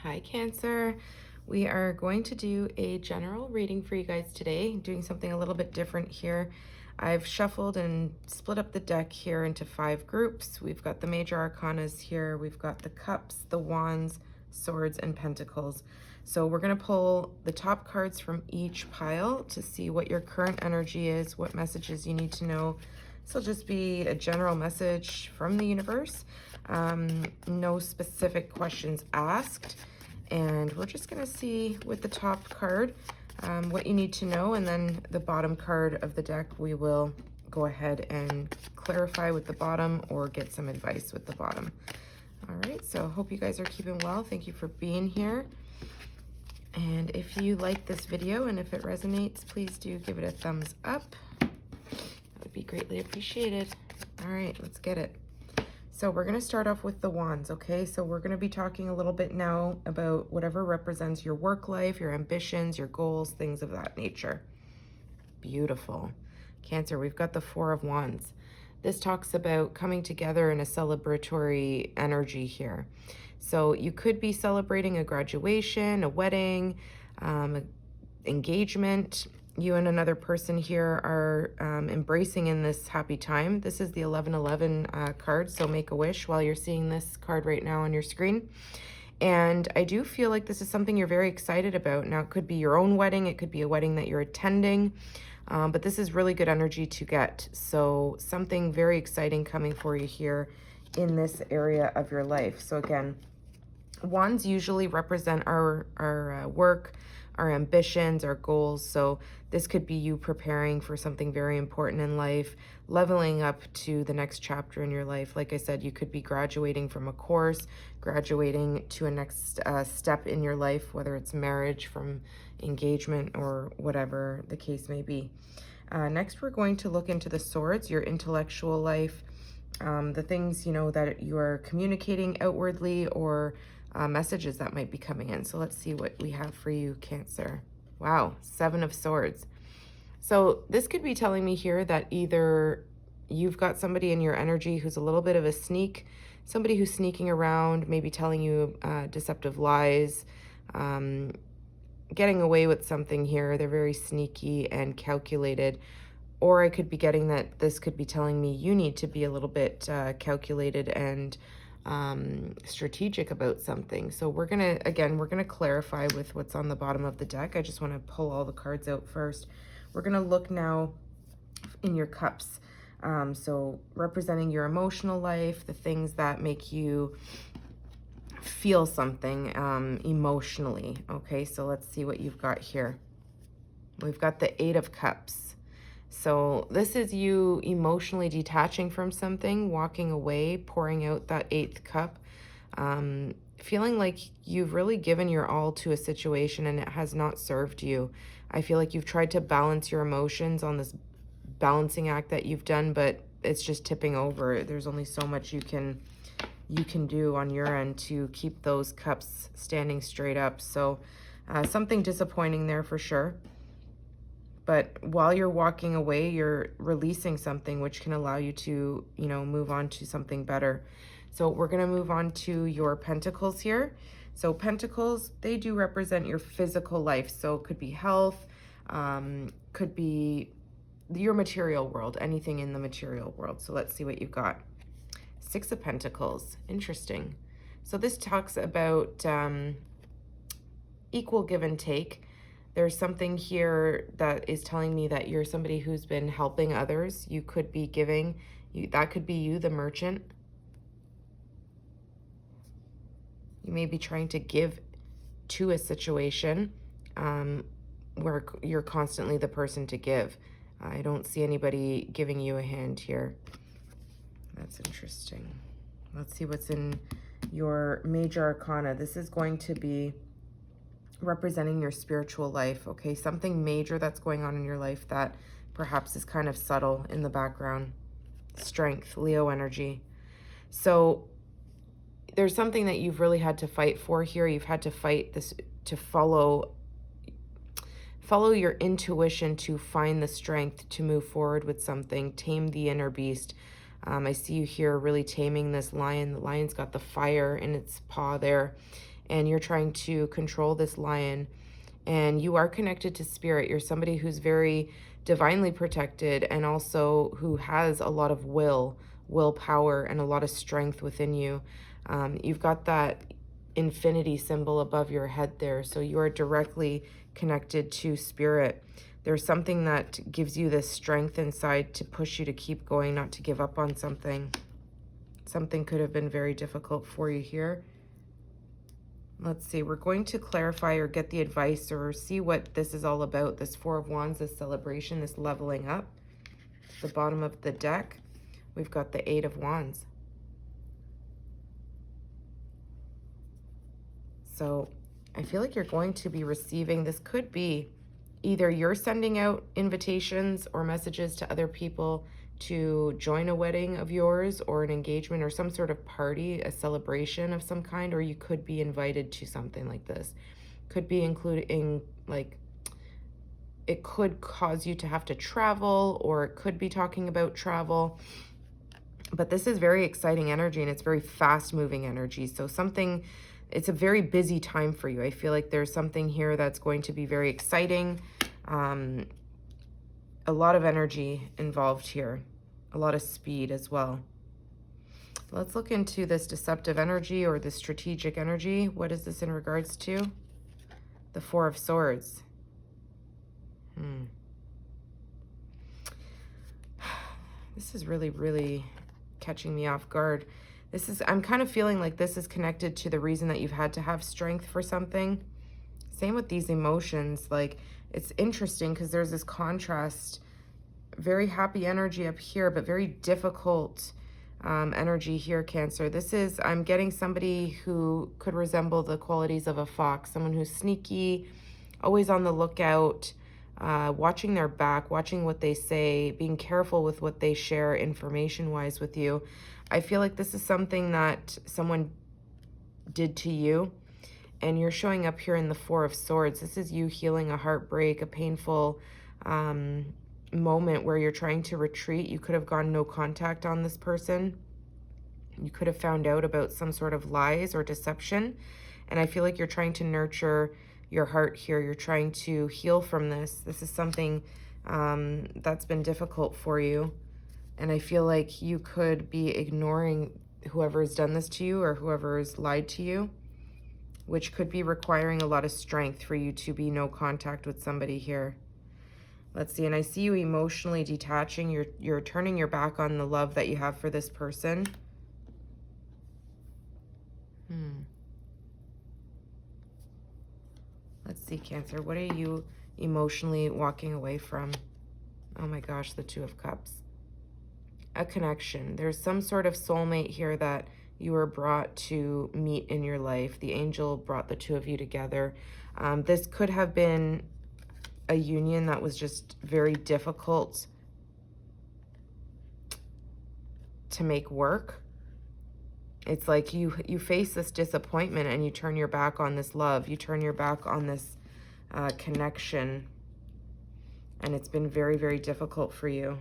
Hi, Cancer. We are going to do a general reading for you guys today, doing something a little bit different here. I've shuffled and split up the deck here into 5 groups. We've got the major arcanas here. We've got the cups, the wands, swords, and pentacles. So we're going to pull the top cards from each pile to see what your current energy is, what messages you need to know. This will just be a general message from the universe. No specific questions asked. And we're just going to see with the top card what you need to know. And then the bottom card of the deck, we will go ahead and clarify with the bottom or get some advice with the bottom. All right, so hope you guys are keeping well. Thank you for being here. And if you like this video and if it resonates, please do give it a thumbs up. That would be greatly appreciated. All right, let's get it. So we're going to start off with the wands, okay? So we're going to be talking a little bit now about whatever represents your work life, your ambitions, your goals, things of that nature. Beautiful. Cancer, we've got the 4 of Wands. This talks about coming together in a celebratory energy here. So you could be celebrating a graduation, a wedding, engagement. You and another person here are embracing in this happy time. This is the 1111 card, so make a wish while you're seeing this card right now on your screen. And I do feel like this is something you're very excited about. Now, it could be your own wedding. It could be a wedding that you're attending. But this is really good energy to get. So something very exciting coming for you here in this area of your life. So again, wands usually represent our work, our ambitions, our goals. So this could be you preparing for something very important in life, leveling up to the next chapter in your life. Like I said, you could be graduating from a course, graduating to a next step in your life, whether it's marriage, from engagement, or whatever the case may be. Next, we're going to look into the swords, your intellectual life, the things, you know, that you are communicating outwardly, or messages that might be coming in. So let's see what we have for you, Cancer. Wow, 7 of Swords. So this could be telling me here that either you've got somebody in your energy who's a little bit of a sneak, somebody who's sneaking around, maybe telling you deceptive lies, getting away with something here. They're very sneaky and calculated. Or I could be getting that this could be telling me you need to be a little bit calculated and strategic about something. So we're gonna clarify with what's on the bottom of the deck. I just want to pull all the cards out first. We're gonna look now in your cups. So representing your emotional life, the things that make you feel something emotionally. Okay, so let's see what you've got here. We've got the 8 of Cups. So this is you emotionally detaching from something, walking away, pouring out that 8th cup, feeling like you've really given your all to a situation and it has not served you. I feel like you've tried to balance your emotions on this balancing act that you've done, but it's just tipping over. There's only so much you can do on your end to keep those cups standing straight up. So something disappointing there for sure. But while you're walking away, you're releasing something which can allow you to, you know, move on to something better. So we're going to move on to your pentacles here. So pentacles, they do represent your physical life. So it could be health, could be your material world, anything in the material world. So let's see what you've got. 6 of Pentacles. Interesting. So this talks about equal give and take. There's something here that is telling me that you're somebody who's been helping others. You could be giving. That could be you, the merchant. You may be trying to give to a situation where you're constantly the person to give. I don't see anybody giving you a hand here. That's interesting. Let's see what's in your major arcana. This is going to be representing your spiritual life, okay? Something major that's going on in your life that perhaps is kind of subtle in the background. Strength, Leo energy. So there's something that you've really had to fight for here. You've had to fight this to follow your intuition, to find the strength to move forward with something, tame the inner beast. I see you here really taming this lion. The lion's got the fire in its paw there. and you're trying to control this lion. And you are connected to spirit. You're somebody who's very divinely protected, and also who has a lot of willpower, and a lot of strength within you. You've got that infinity symbol above your head there, so you are directly connected to spirit. There's something that gives you this strength inside to push you to keep going, not to give up on something. Something could have been very difficult for you here. Let's see, we're going to clarify or get the advice or see what this is all about. This Four of Wands, this celebration, this leveling up. The bottom of the deck, we've got the Eight of Wands. So I feel like you're going to be receiving, this could be either you're sending out invitations or messages to other people to join a wedding of yours, or an engagement, or some sort of party, a celebration of some kind, or you could be invited to something like this. Could be including, like, it could cause you to have to travel, or it could be talking about travel. But this is very exciting energy, and it's very fast moving energy. So something, it's a very busy time for you. I feel like there's something here that's going to be very exciting. A lot of energy involved here, a lot of speed as well. Let's look into this deceptive energy, or this strategic energy. What is this in regards to? The Four of Swords. This is really, really catching me off guard. This is, I'm kind of feeling like this is connected to the reason that you've had to have strength for something. Same with these emotions. Like, it's interesting because there's this contrast. Very happy energy up here, but very difficult energy here, Cancer. This is, I'm getting somebody who could resemble the qualities of a fox. Someone who's sneaky, always on the lookout, watching their back, watching what they say, being careful with what they share information-wise with you. I feel like this is something that someone did to you, and you're showing up here in the Four of Swords. This is you healing a heartbreak, a painful moment where you're trying to retreat. You could have gone no contact on this person. You could have found out about some sort of lies or deception. And I feel like you're trying to nurture your heart here. You're trying to heal from this. This is something that's been difficult for you. And I feel like you could be ignoring whoever has done this to you, or whoever has lied to you, which could be requiring a lot of strength for you to be no contact with somebody here. Let's see, and I see you emotionally detaching. You're turning your back on the love that you have for this person. Let's see, Cancer, what are you emotionally walking away from? Oh my gosh, the Two of Cups. A connection. There's some sort of soulmate here that you were brought to meet in your life. The angel brought the two of you together. This could have been a union that was just very difficult to make work. It's like you face this disappointment, and you turn your back on this love. You turn your back on this connection. And it's been very, very difficult for you.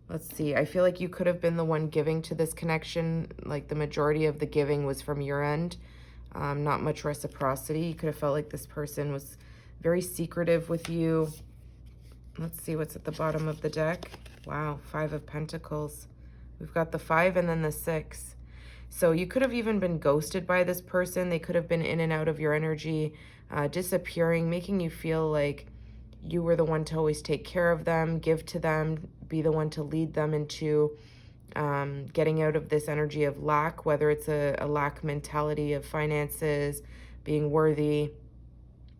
Let's see. I feel like you could have been the one giving to this connection. Like, the majority of the giving was from your end. Not much reciprocity. You could have felt like this person was very secretive with you. Let's see what's at the bottom of the deck. Wow, Five of Pentacles. We've got the 5 and then the 6. So you could have even been ghosted by this person. They could have been in and out of your energy, disappearing, making you feel like you were the one to always take care of them, give to them, be the one to lead them into getting out of this energy of lack, whether it's a lack mentality of finances, being worthy,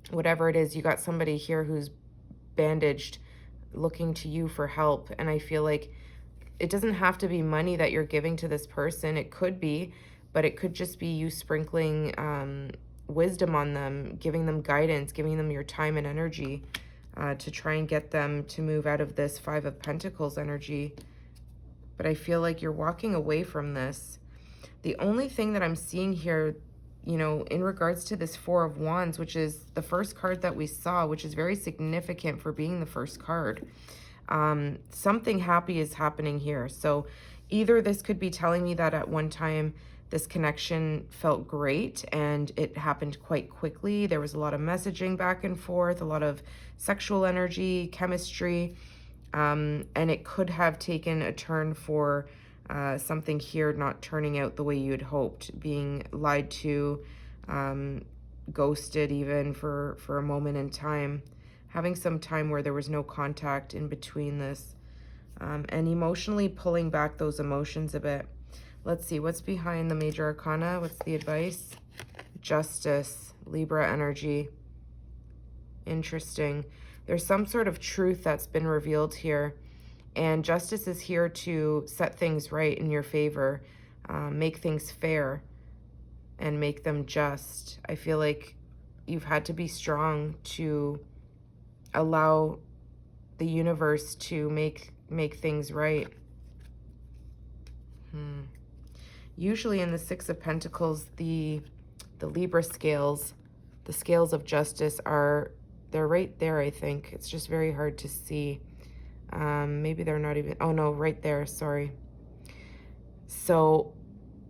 whatever it is. You got somebody here who's bandaged, looking to you for help. And I feel like it doesn't have to be money that you're giving to this person. It could be, but it could just be you sprinkling wisdom on them, giving them guidance, giving them your time and energy to try and get them to move out of this 5 of Pentacles energy. But I feel like you're walking away from this. The only thing that I'm seeing here, you know, in regards to this 4 of Wands, which is the first card that we saw, which is very significant for being the first card. Something happy is happening here. So either this could be telling me that at one time This connection felt great and it happened quite quickly. There was a lot of messaging back and forth, a lot of sexual energy, chemistry, and it could have taken a turn for something here not turning out the way you had hoped, being lied to, ghosted even for a moment in time, having some time where there was no contact in between this, and emotionally pulling back those emotions a bit. Let's see, what's behind the major arcana? What's the advice? Justice, Libra energy. Interesting. There's some sort of truth that's been revealed here. And justice is here to set things right in your favor, make things fair, and make them just. I feel like you've had to be strong to allow the universe to make things right. Usually in the Six of Pentacles, the Libra scales, the scales of justice they're right there, I think. It's just very hard to see. Maybe they're not even, oh no, right there, sorry. So,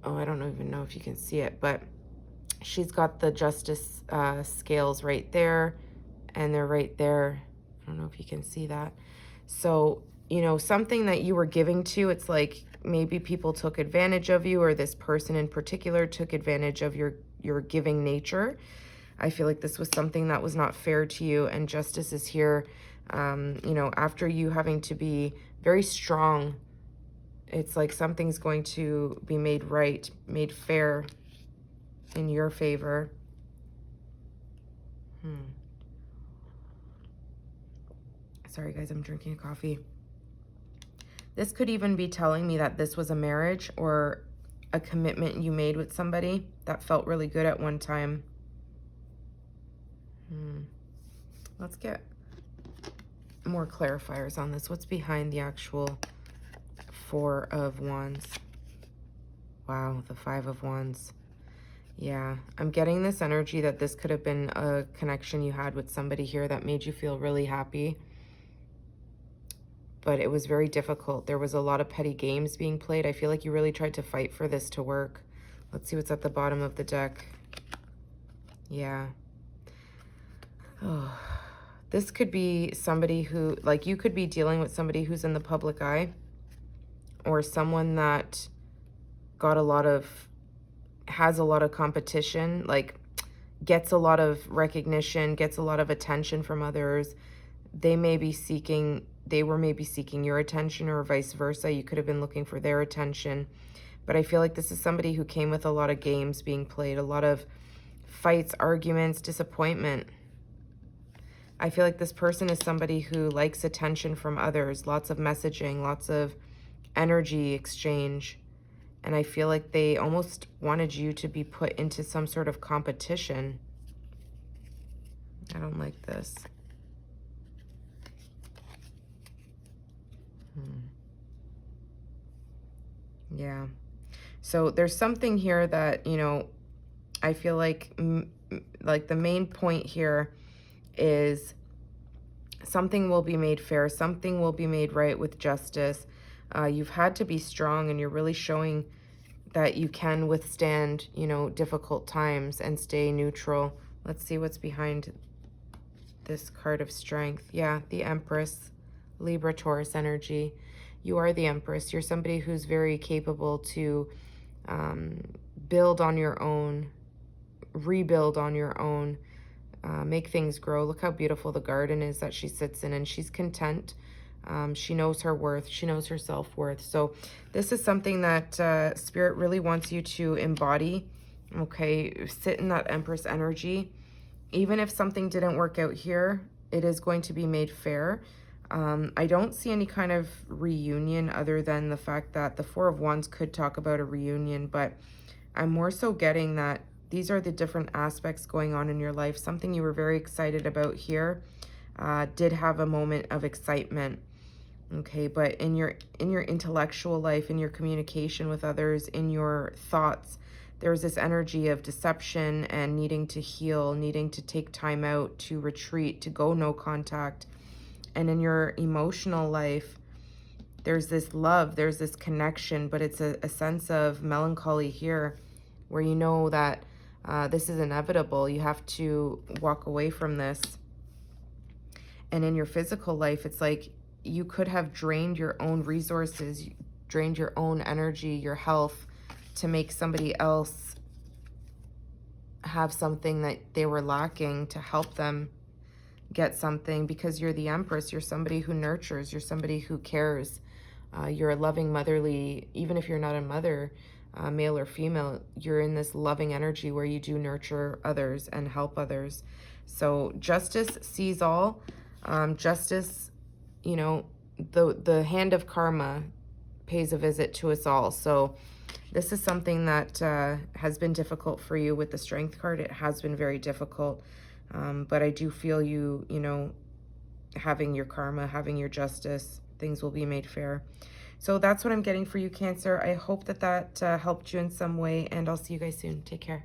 oh, I don't even know if you can see it, but she's got the justice scales right there, and they're right there. I don't know if you can see that. So, you know, something that you were giving to, it's like maybe people took advantage of you, or this person in particular took advantage of your giving nature. I feel like this was something that was not fair to you, and justice is here. You know, after you having to be very strong, it's like something's going to be made right, made fair in your favor. Sorry guys, I'm drinking a coffee. This could even be telling me that this was a marriage or a commitment you made with somebody that felt really good at one time. Let's get more clarifiers on this. What's behind the actual Four of Wands? Wow, the Five of Wands. Yeah, I'm getting this energy that this could have been a connection you had with somebody here that made you feel really happy. But it was very difficult. There was a lot of petty games being played. I feel like you really tried to fight for this to work. Let's see what's at the bottom of the deck. Yeah. Oh, this could be somebody who, like, you could be dealing with somebody who's in the public eye, or someone that has a lot of competition, like gets a lot of recognition, gets a lot of attention from others. They were maybe seeking your attention, or vice versa. You could have been looking for their attention. But I feel like this is somebody who came with a lot of games being played, a lot of fights, arguments, disappointment. I feel like this person is somebody who likes attention from others, lots of messaging, lots of energy exchange. And I feel like they almost wanted you to be put into some sort of competition. I don't like this. Yeah. So there's something here that, you know, I feel like the main point here is something will be made fair, something will be made right with justice. You've had to be strong, and you're really showing that you can withstand, you know, difficult times and stay neutral. Let's see what's behind this card of strength. Yeah, the Empress, Libra, Taurus energy. You are the Empress. You're somebody who's very capable to build on your own, rebuild on your own, make things grow. Look how beautiful the garden is that she sits in, and she's content. She knows her worth. She knows her self-worth. So this is something that Spirit really wants you to embody, okay? Sit in that Empress energy. Even if something didn't work out here, it is going to be made fair. I don't see any kind of reunion, other than the fact that the Four of Wands could talk about a reunion, but I'm more so getting that these are the different aspects going on in your life. Something you were very excited about here did have a moment of excitement, okay? But in your intellectual life, in your communication with others, in your thoughts, there's this energy of deception and needing to heal, needing to take time out, to retreat, to go no contact. And in your emotional life, there's this love, there's this connection, but it's a sense of melancholy here. where you know that this is inevitable. You have to walk away from this. And in your physical life, it's like you could have drained your own resources, drained your own energy, your health, to make somebody else have something that they were lacking, to help them get something, because you're the Empress. You're somebody who nurtures. You're somebody who cares. You're a loving, motherly, even if you're not a mother, male or female, you're in this loving energy where you do nurture others and help others. So justice sees all. Justice, you know, the hand of karma pays a visit to us all. So this is something that has been difficult for you with the Strength card. It has been very difficult. But I do feel you know, having your karma, having your justice, things will be made fair. So that's what I'm getting for you, Cancer. I hope that helped you in some way, and I'll see you guys soon. Take care.